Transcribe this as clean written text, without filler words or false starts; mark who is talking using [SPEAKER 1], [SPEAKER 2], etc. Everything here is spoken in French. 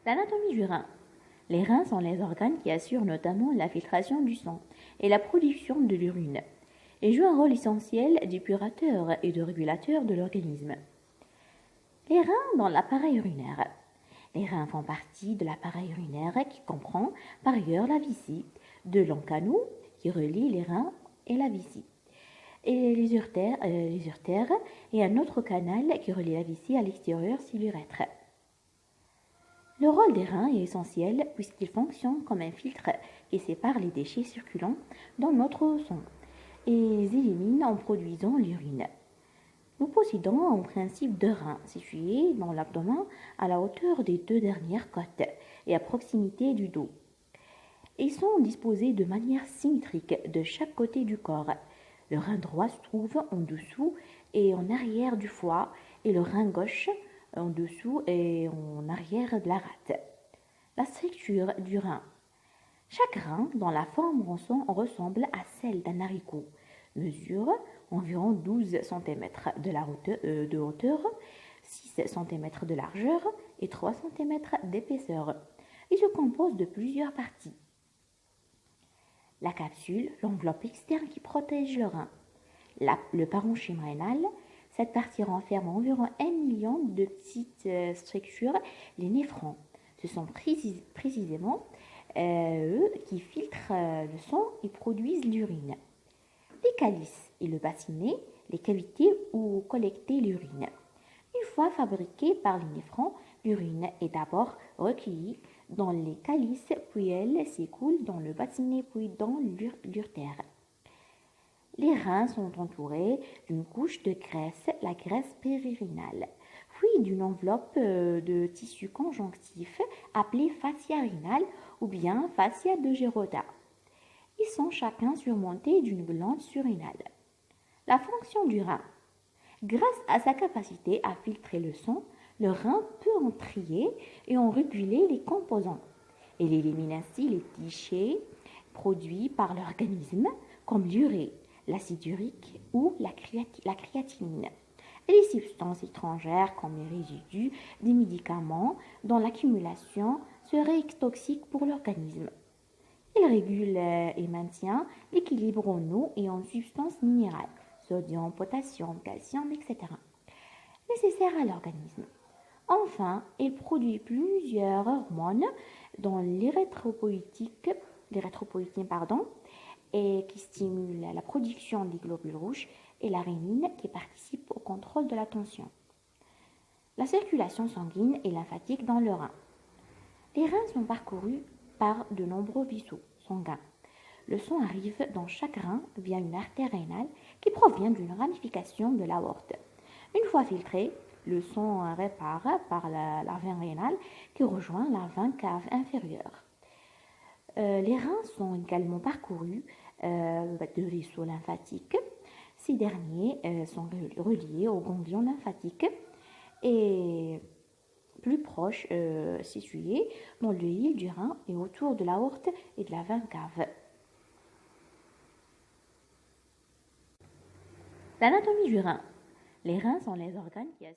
[SPEAKER 1] L'anatomie du rein. Les reins sont les organes qui assurent notamment la filtration du sang et la production de l'urine. Ils jouent un rôle essentiel d'épurateur et de régulateur de l'organisme. Les reins dans l'appareil urinaire. Les reins font partie de l'appareil urinaire qui comprend par ailleurs la vessie, deux longs canaux qui relient les reins et la vessie, et les uretères et un autre canal qui relie la vessie à l'extérieur, c'est l'urètre. Le rôle des reins est essentiel puisqu'ils fonctionnent comme un filtre qui sépare les déchets circulants dans notre sang et les élimine en produisant l'urine. Nous possédons en principe deux reins situés dans l'abdomen à la hauteur des deux dernières côtes et à proximité du dos. Ils sont disposés de manière symétrique de chaque côté du corps. Le rein droit se trouve en dessous et en arrière du foie et le rein gauche en dessous et en arrière de la rate. La structure du rein. Chaque rein, dont la forme ressemble à celle d'un haricot, mesure environ 12 cm de hauteur, 6 cm de largeur et 3 cm d'épaisseur. Il se compose de plusieurs parties. La capsule, l'enveloppe externe qui protège le rein. Le parenchyme rénal. Cette partie renferme environ 1 million de petites structures, les néphrons. Ce sont précisément eux qui filtrent le sang et produisent l'urine. Les calices et le bassinet, les cavités où collecter l'urine. Une fois fabriquée par les néphrons, l'urine est d'abord recueillie dans les calices, puis elle s'écoule dans le bassinet, puis dans l'urtère. Les reins sont entourés d'une couche de graisse, la graisse périrénale, puis d'une enveloppe de tissu conjonctif appelée fascia rénale ou bien fascia de Gerota. Ils sont chacun surmontés d'une glande surrénale. La fonction du rein. Grâce à sa capacité à filtrer le sang, le rein peut en trier et en réguler les composants. Il élimine ainsi les déchets produits par l'organisme comme l'urée, l'acide urique ou la créatinine, et les substances étrangères comme les résidus des médicaments dont l'accumulation serait toxique pour l'organisme. Il régule et maintient l'équilibre en eau et en substances minérales, sodium, potassium, calcium, etc., nécessaires à l'organisme. Enfin, il produit plusieurs hormones dont l'érythropoïétine, et qui stimule la production des globules rouges, et la rénine qui participe au contrôle de la tension. La circulation sanguine et lymphatique dans le rein. Les reins sont parcourus par de nombreux vaisseaux sanguins. Le sang arrive dans chaque rein via une artère rénale qui provient d'une ramification de l'aorte. Une fois filtré, le sang repart par la veine rénale qui rejoint la veine cave inférieure. Les reins sont également parcourus de vaisseaux lymphatiques. Ces derniers sont reliés aux ganglions lymphatiques et plus proches situés dans le hile du rein et autour de l'aorte et de la veine cave. L'anatomie du rein. Les reins sont les organes qui assurent